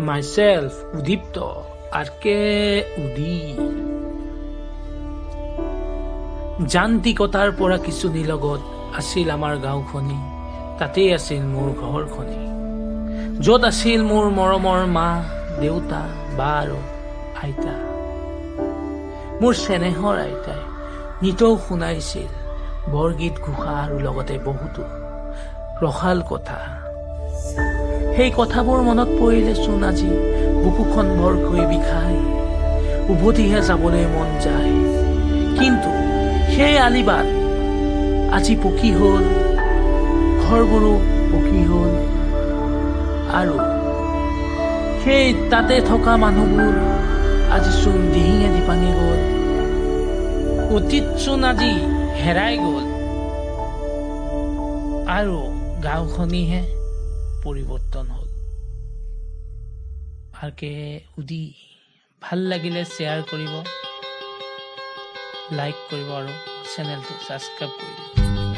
Myself, Udipto, আৰকে উদি যান্ত্ৰিকতাৰ পৰা কিছুদিন লগত আছিল আমাৰ গাঁওখনি, তাতেই আছিল মোৰ ঘৰখনি, য'ত আছিল মোৰ মৰমৰ মা, দেউতা, বা আৰু আইতা। মোৰ চেনেহৰ আইতাই নিতৌ শুনাইছিল বৰগীত ঘোষা আৰু লগতে বহুতো ৰসাল কথা। সেই কথাবোৰ মনত পৰিলেচোন আজি বুকুখন ভৰকৈ বিষাই, উভতিহে যাবলৈ মন যায়। কিন্তু সেই আলিবাট আজি পকী হ'ল, ঘৰবোৰো পকী হ'ল, আৰু সেই তাতে থকা মানুহবোৰ আজিচোন দিহিঙে দিপাঙে গ'ল। অতীতচোন আজি হেৰাই গ'ল, আৰু গাঁওখনিহে পৰিৱৰ্তন হ'ল। আৰকে উদি ভাল লাগিলে শ্বেয়াৰ কৰিব, লাইক কৰিব আৰু চেনেলটো ছাবস্ক্ৰাইব কৰিব।